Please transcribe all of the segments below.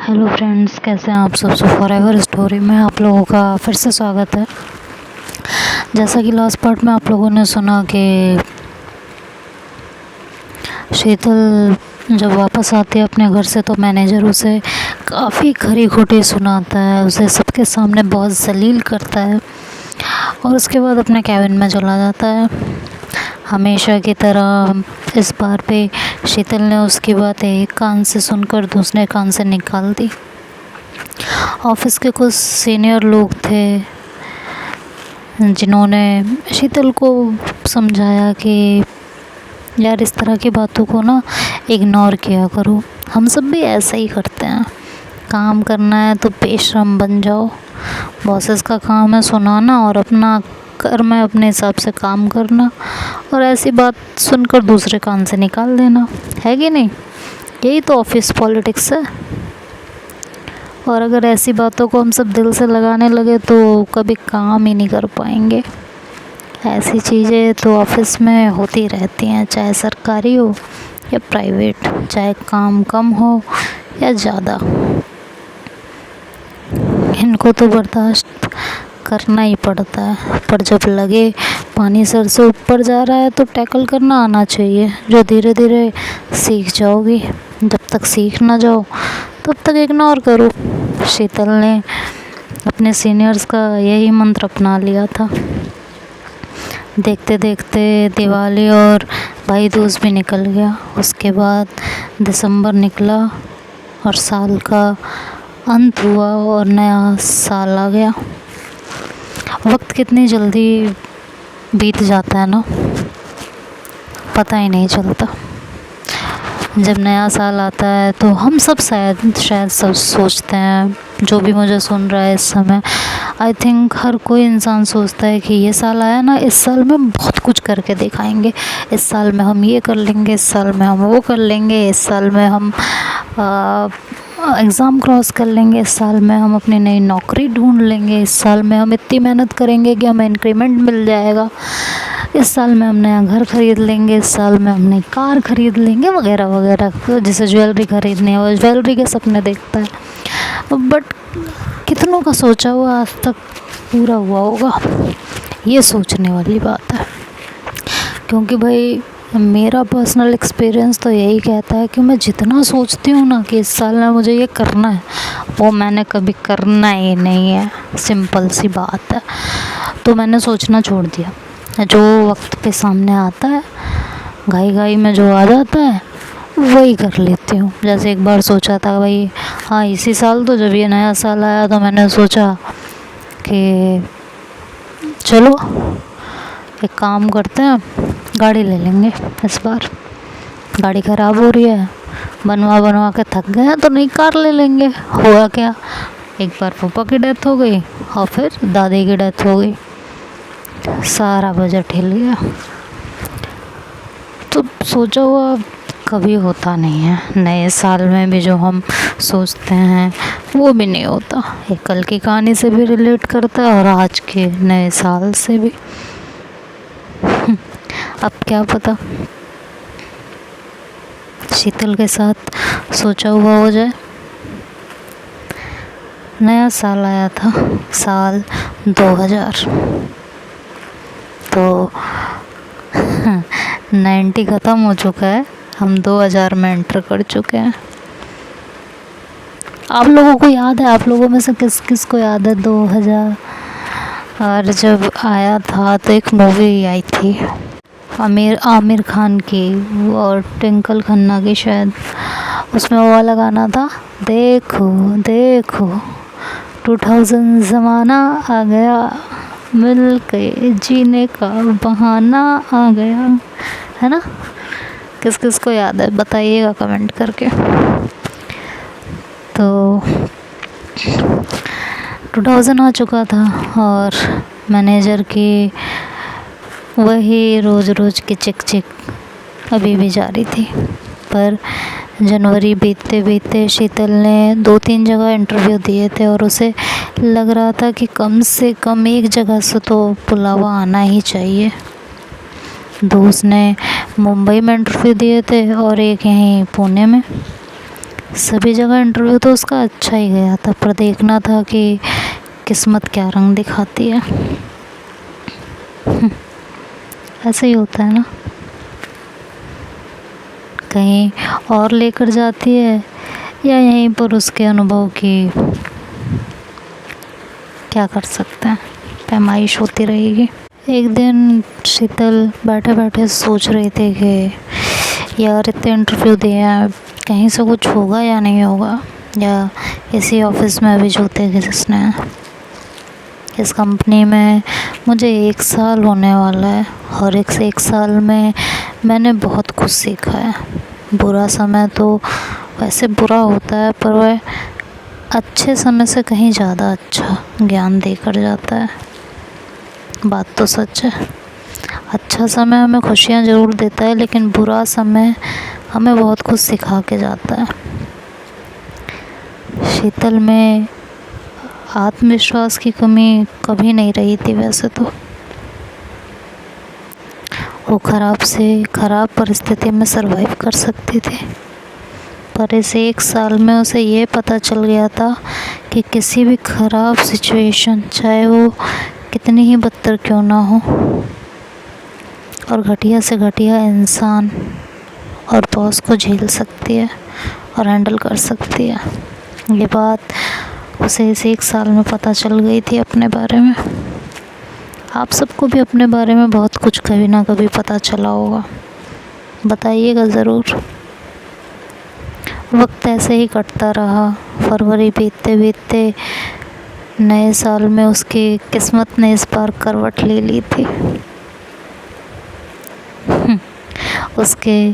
Hello friends, कैसे हैं आप सब। फॉरएवर स्टोरी में आप लोगों का फिर से स्वागत है। जैसा कि लास्ट पार्ट में आप लोगों ने सुना कि शीतल जब वापस आती है अपने घर से तो मैनेजर उसे काफ़ी खरी खोटी सुनाता है, उसे सबके सामने बहुत जलील करता है और उसके बाद अपने कैबिन में चला जाता है। हमेशा की तरह इस बार पे शीतल ने उसकी बात एक कान से सुनकर दूसरे कान से निकाल दी। ऑफिस के कुछ सीनियर लोग थे जिन्होंने शीतल को समझाया कि यार इस तरह की बातों को ना इग्नोर किया करो। हम सब भी ऐसा ही करते हैं, काम करना है तो बेशरम बन जाओ। बॉसेस का काम है सुनाना और अपना कर्म है अपने हिसाब से काम करना, और ऐसी बात सुनकर दूसरे कान से निकाल देना, है कि नहीं। यही तो ऑफिस पॉलिटिक्स है। और अगर ऐसी बातों को हम सब दिल से लगाने लगे तो कभी काम ही नहीं कर पाएंगे। ऐसी चीज़ें तो ऑफिस में होती रहती हैं, चाहे सरकारी हो या प्राइवेट, चाहे काम कम हो या ज़्यादा, इनको तो बर्दाश्त करना ही पड़ता है। पर जब लगे पानी सर से ऊपर जा रहा है तो टैकल करना आना चाहिए, जो धीरे धीरे सीख जाओगी। जब तक सीख ना जाओ तब तक इग्नोर करो। शीतल ने अपने सीनियर्स का यही मंत्र अपना लिया था। देखते देखते दिवाली और भाई दूज भी निकल गया। उसके बाद दिसंबर निकला और साल का अंत हुआ और नया साल आ गया। वक्त कितनी जल्दी बीत जाता है ना, पता ही नहीं चलता। जब नया साल आता है तो हम सब शायद सब सोचते हैं, जो भी मुझे सुन रहा है इस समय, आई थिंक हर कोई इंसान सोचता है कि ये साल आया ना, इस साल में हम बहुत कुछ करके दिखाएंगे, इस साल में हम ये कर लेंगे, इस साल में हम वो कर लेंगे, इस साल में हम एग्ज़ाम क्रॉस कर लेंगे, इस साल में हम अपनी नई नौकरी ढूंढ लेंगे, इस साल में हम इतनी मेहनत करेंगे कि हमें इंक्रीमेंट मिल जाएगा, इस साल में हम नया घर ख़रीद लेंगे, इस साल में हम नई कार ख़रीद लेंगे, वगैरह वगैरह। जिसे ज्वेलरी ख़रीदनी है वो ज्वेलरी के सपने देखता है। बट कितनों का सोचा हुआ आज तक पूरा हुआ होगा, ये सोचने वाली बात है। क्योंकि भाई मेरा पर्सनल एक्सपीरियंस तो यही कहता है कि मैं जितना सोचती हूँ ना कि इस साल में मुझे ये करना है, वो मैंने कभी करना ही नहीं है। सिंपल सी बात है। तो मैंने सोचना छोड़ दिया। जो वक्त पे सामने आता है, घाई घाई में जो आ जाता है वही कर लेती हूँ। जैसे एक बार सोचा था भाई, हाँ इसी साल तो जब ये नया साल आया तो मैंने सोचा कि चलो एक काम करते हैं, गाड़ी ले लेंगे। इस बार गाड़ी ख़राब हो रही है, बनवा के थक गए हैं तो नई कार ले लेंगे। हुआ क्या, एक बार पापा की डेथ हो गई और फिर दादी की डेथ हो गई, सारा बजट हिल गया। तो सोचा हुआ कभी होता नहीं है। नए साल में भी जो हम सोचते हैं वो भी नहीं होता। एक कल की कहानी से भी रिलेट करता है और आज के नए साल से भी। अब क्या पता शीतल के साथ सोचा हुआ हो जाए। नया साल आया था, साल 2000, तो 90 ख़त्म हो चुका है, हम 2000 में एंटर कर चुके हैं। आप लोगों को याद है, आप लोगों में से किस किस को याद है 2000 और जब आया था तो एक मूवी आई थी आमिर खान की और ट्विंकल खन्ना की शायद। उसमें वो वाला गाना था, देखो देखो 2000 ज़माना आ गया, मिल के जीने का बहाना आ गया, है ना। किस किस को याद है बताइएगा कमेंट करके। तो 2000 आ चुका था और मैनेजर की वही रोज़ रोज़ की चिक चिक अभी भी जारी थी। पर जनवरी बीतते बीतते शीतल ने 2-3 जगह इंटरव्यू दिए थे और उसे लग रहा था कि कम से कम एक जगह से तो बुलावा आना ही चाहिए। 2 उसने मुंबई में इंटरव्यू दिए थे और एक यहीं पुणे में। सभी जगह इंटरव्यू तो उसका अच्छा ही गया था, पर देखना था कि किस्मत क्या रंग दिखाती है। ऐसे ही होता है ना, कहीं और लेकर जाती है या यहीं पर उसके अनुभव की क्या कर सकते हैं, पैमाइश होती रहेगी। एक दिन शीतल बैठे बैठे सोच रही थी कि यार इतने इंटरव्यू दिए हैं, कहीं से कुछ होगा या नहीं होगा, या इसी ऑफिस में अभी जूते घिसने हैं। इस कंपनी में मुझे 1 साल होने वाला है और एक साल में मैंने बहुत कुछ सीखा है। बुरा समय तो वैसे बुरा होता है, पर वह अच्छे समय से कहीं ज़्यादा अच्छा ज्ञान देकर जाता है। बात तो सच है। अच्छा समय हमें खुशियाँ ज़रूर देता है, लेकिन बुरा समय हमें बहुत कुछ सिखा के जाता है। शीतल में आत्मविश्वास की कमी कभी नहीं रही थी वैसे तो। वो ख़राब से ख़राब परिस्थिति में सरवाइव कर सकती थी, पर इस 1 साल में उसे ये पता चल गया था कि किसी भी ख़राब सिचुएशन, चाहे वो कितनी ही बदतर क्यों ना हो, और घटिया से घटिया इंसान और बॉस को झेल सकती है और हैंडल कर सकती है। ये बात उसे इस 1 साल में पता चल गई थी अपने बारे में। आप सबको भी अपने बारे में बहुत कुछ कभी ना कभी पता चला होगा, बताइएगा ज़रूर। वक्त ऐसे ही कटता रहा। फरवरी बीतते बीतते नए साल में उसकी किस्मत ने इस बार करवट ले ली थी। उसके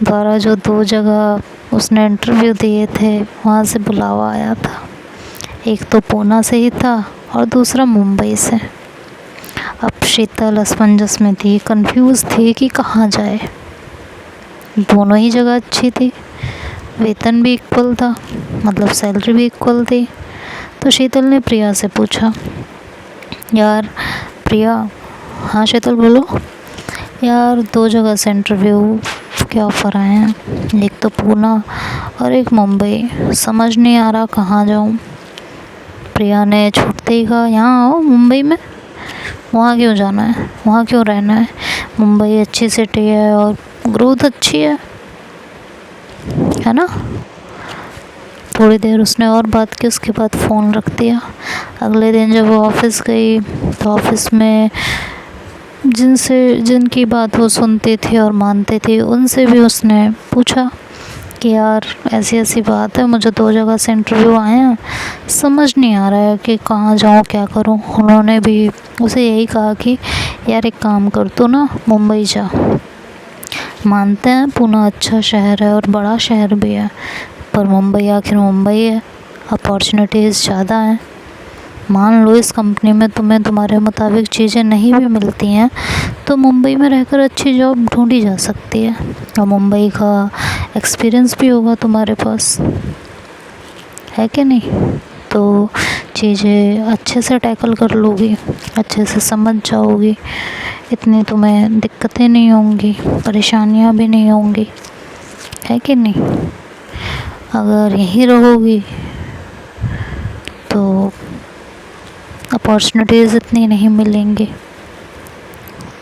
द्वारा जो 2 जगह उसने इंटरव्यू दिए थे, वहाँ से बुलावा आया था। एक तो पूना से ही था और दूसरा मुंबई से। अब शीतल असमंजस में थी, कंफ्यूज थी कि कहाँ जाए। दोनों ही जगह अच्छी थी, वेतन भी इक्वल था, मतलब सैलरी भी इक्वल थी। तो शीतल ने प्रिया से पूछा, यार प्रिया, हाँ शीतल बोलो। यार 2 जगह से इंटरव्यू के ऑफ़र आए हैं, एक तो पूना और एक मुंबई, समझ नहीं आ रहा कहाँ जाऊँ। प्रिया ने छूटते ही कहा, यहाँ आओ मुंबई में। वहाँ क्यों जाना है, वहाँ क्यों रहना है, मुंबई अच्छी सिटी है और ग्रोथ अच्छी है ना। थोड़ी देर उसने और बात की, उसके बाद फ़ोन रख दिया। अगले दिन जब वो ऑफ़िस गई तो ऑफ़िस में जिनकी बात वो सुनती थी और मानती थी, उनसे भी उसने पूछा कि यार ऐसी ऐसी बात है, मुझे 2 जगह से इंटरव्यू आए हैं, समझ नहीं आ रहा है कि कहाँ जाऊँ, क्या करूँ। उन्होंने भी उसे यही कहा कि यार एक काम कर, तू ना मुंबई जा। मानते हैं पूना अच्छा शहर है और बड़ा शहर भी है, पर मुंबई आखिर मुंबई है, अपॉर्चुनिटीज़ ज़्यादा हैं। मान लो इस कंपनी में तुम्हें तुम्हारे मुताबिक चीज़ें नहीं भी मिलती हैं, तो मुंबई में रहकर अच्छी जॉब ढूंढी जा सकती है, और मुंबई का एक्सपीरियंस भी होगा तुम्हारे पास, है कि नहीं। तो चीज़ें अच्छे से टैकल कर लोगी, अच्छे से समझ जाओगी, इतनी तुम्हें दिक्कतें नहीं होंगी, परेशानियां भी नहीं होंगी, है कि नहीं। अगर यहीं रहोगी तो अपॉर्चुनिटीज़ इतनी नहीं मिलेंगी।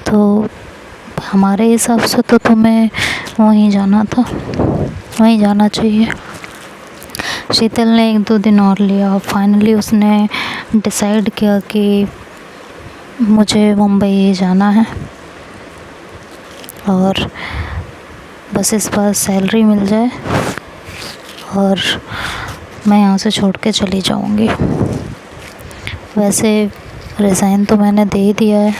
तो हमारे हिसाब से तो तुम्हें वहीं जाना था, वहीं जाना चाहिए। शीतल ने 1-2 दिन और लिया, फाइनली उसने डिसाइड किया कि मुझे मुंबई ही जाना है, और बस इस बार सैलरी मिल जाए और मैं यहाँ से छोड़ के चली जाऊँगी। वैसे रिज़ाइन तो मैंने दे दिया है,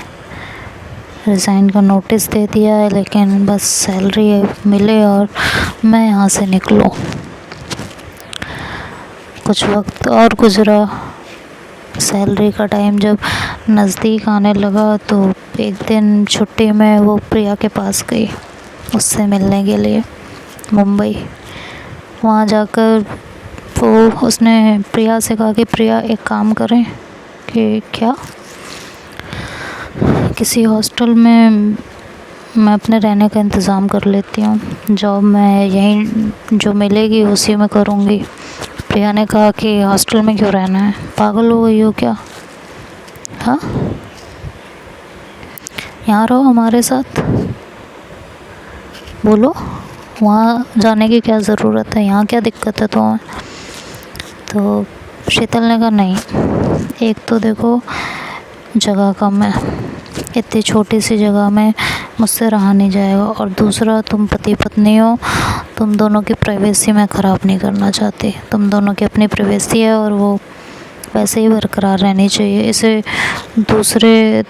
रिज़ाइन का नोटिस दे दिया है, लेकिन बस सैलरी मिले और मैं यहाँ से निकलूँ। कुछ वक्त और गुज़रा, सैलरी का टाइम जब नज़दीक आने लगा तो एक दिन छुट्टी में वो प्रिया के पास गई उससे मिलने के लिए मुंबई। वहाँ जाकर वो उसने प्रिया से कहा कि प्रिया एक काम करें, कि क्या, किसी हॉस्टल में मैं अपने रहने का इंतज़ाम कर लेती हूँ। जॉब मैं यहीं जो मिलेगी उसी में करूँगी। प्रिया ने कहा कि हॉस्टल में क्यों रहना है, पागल हो गई हो क्या? हाँ, यहाँ रहो हमारे साथ। बोलो, वहाँ जाने की क्या ज़रूरत है, यहाँ क्या दिक्कत है तुम्हें? तो शीतल ने कहा नहीं, एक तो देखो जगह कम है, इतनी छोटी सी जगह में मुझसे रहा नहीं जाएगा, और दूसरा तुम पति पत्नी हो, तुम दोनों की प्राइवेसी मैं ख़राब नहीं करना चाहती। तुम दोनों की अपनी प्राइवेसी है और वो वैसे ही बरकरार रहनी चाहिए, इसे दूसरे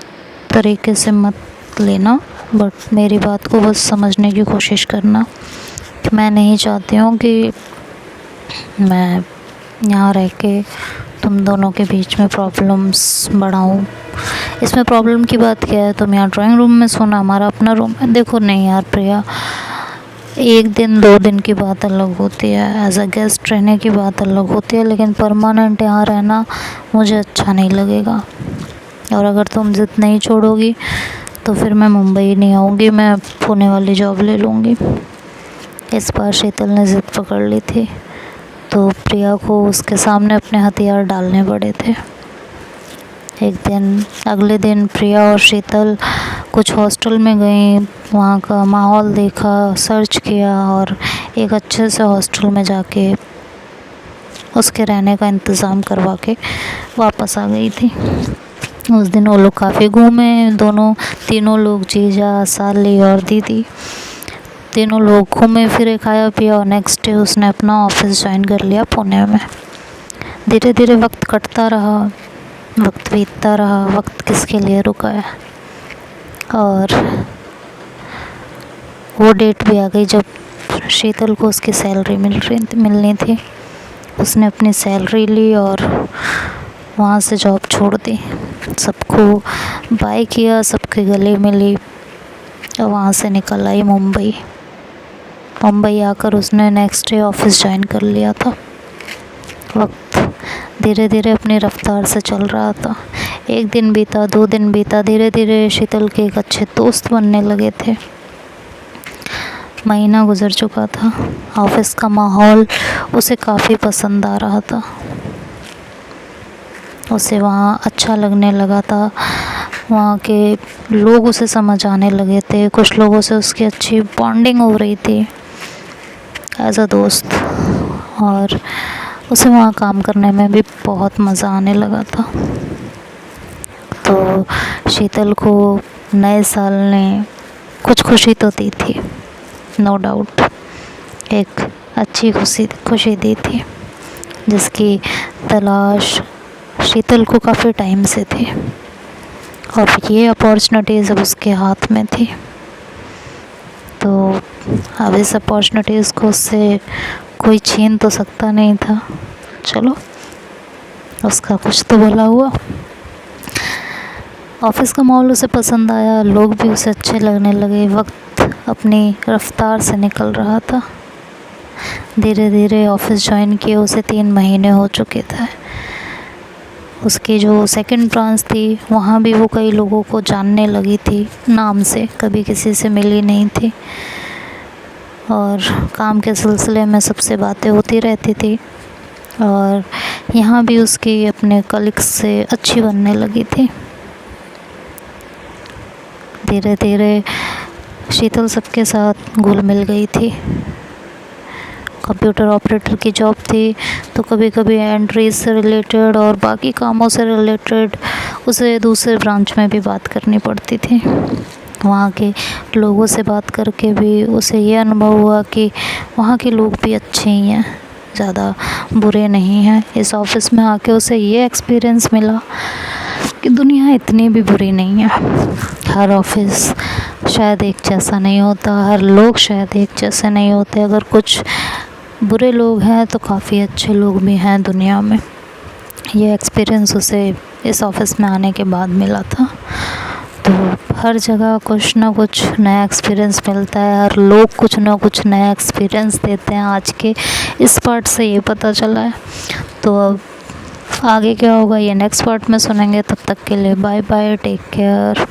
तरीके से मत लेना। बट मेरी बात को बस समझने की कोशिश करना कि मैं नहीं चाहती हूँ कि मैं यहाँ रह के तुम दोनों के बीच में प्रॉब्लम्स बढ़ाऊँ। इसमें प्रॉब्लम की बात क्या है, तुम यहाँ ड्राइंग रूम में सोना, हमारा अपना रूम है। देखो नहीं यार प्रिया, एक दिन 2 दिन की बात अलग होती है, एज अ गेस्ट रहने की बात अलग होती है, लेकिन परमानेंट यहाँ रहना मुझे अच्छा नहीं लगेगा। और अगर तुम ज़िद नहीं छोड़ोगी तो फिर मैं मुंबई नहीं आऊँगी, मैं पुणे वाली जॉब ले लूँगी। इस बार शीतल ने ज़िद पकड़ ली थी, तो प्रिया को उसके सामने अपने हथियार डालने पड़े थे। अगले दिन प्रिया और शीतल कुछ हॉस्टल में गई, वहाँ का माहौल देखा, सर्च किया और एक अच्छे से हॉस्टल में जाके उसके रहने का इंतज़ाम करवा के वापस आ गई थी। उस दिन वो लोग काफ़ी घूमे, तीनों लोग, जीजा, साली और दीदी, तीनों लोग घूमे फिरे, खाया पिया, और नेक्स्ट डे उसने अपना ऑफिस ज्वाइन कर लिया पुणे में। धीरे धीरे वक्त कटता रहा, वक्त बीतता रहा, वक्त किसके लिए रुका है। और वो डेट भी आ गई जब शीतल को उसकी सैलरी मिलनी थी। उसने अपनी सैलरी ली और वहाँ से जॉब छोड़ दी, सबको बाय किया, सबके गले मिली और वहाँ से निकल आई मुंबई। आकर उसने नेक्स्ट डे ऑफिस ज्वाइन कर लिया था। वक्त धीरे धीरे अपनी रफ्तार से चल रहा था। 1 दिन बीता, 2 दिन बीता, धीरे धीरे शीतल के एक अच्छे दोस्त बनने लगे थे। महीना गुजर चुका था, ऑफिस का माहौल उसे काफ़ी पसंद आ रहा था, उसे वहाँ अच्छा लगने लगा था, वहाँ के लोग उसे समझ आने लगे थे, कुछ लोगों से उसकी अच्छी बॉन्डिंग हो रही थी एज अ दोस्त, और उसे वहाँ काम करने में भी बहुत मज़ा आने लगा था। तो शीतल को नए साल ने कुछ खुशी तो दी थी, नो डाउट, एक अच्छी खुशी दी थी, जिसकी तलाश शीतल को काफ़ी टाइम से थी, और ये अपॉर्चुनिटीज़ अब उसके हाथ में थी। तो अब इस अपॉर्चुनिटीज़ को उससे कोई छीन तो सकता नहीं था। चलो, उसका कुछ तो भला हुआ। ऑफिस का माहौल उसे पसंद आया, लोग भी उसे अच्छे लगने लगे, वक्त अपनी रफ्तार से निकल रहा था। धीरे धीरे ऑफिस ज्वाइन किए उसे 3 महीने हो चुके थे। उसकी जो सेकंड ब्रांच थी वहाँ भी वो कई लोगों को जानने लगी थी नाम से, कभी किसी से मिली नहीं थी, और काम के सिलसिले में सबसे बातें होती रहती थी, और यहाँ भी उसकी अपने कलीग्स से अच्छी बनने लगी थी। धीरे धीरे शीतल सबके साथ घुल मिल गई थी। कंप्यूटर ऑपरेटर की जॉब थी, तो कभी कभी एंट्रीज से रिलेटेड और बाकी कामों से रिलेटेड उसे दूसरे ब्रांच में भी बात करनी पड़ती थी। वहाँ के लोगों से बात करके भी उसे ये अनुभव हुआ कि वहाँ के लोग भी अच्छे ही हैं, ज़्यादा बुरे नहीं हैं। इस ऑफिस में आके उसे ये एक्सपीरियंस मिला कि दुनिया इतनी भी बुरी नहीं है। हर ऑफिस शायद एक जैसा नहीं होता, हर लोग शायद एक जैसे नहीं होते। अगर कुछ बुरे लोग हैं तो काफ़ी अच्छे लोग भी हैं दुनिया में। ये एक्सपीरियंस उसे इस ऑफिस में आने के बाद मिला था। तो हर जगह कुछ ना कुछ नया एक्सपीरियंस मिलता है, हर लोग कुछ ना कुछ नया एक्सपीरियंस देते हैं। आज के इस पार्ट से ये पता चला है। तो अब आगे क्या होगा ये नेक्स्ट पार्ट में सुनेंगे। तब तक के लिए बाय बाय, टेक केयर।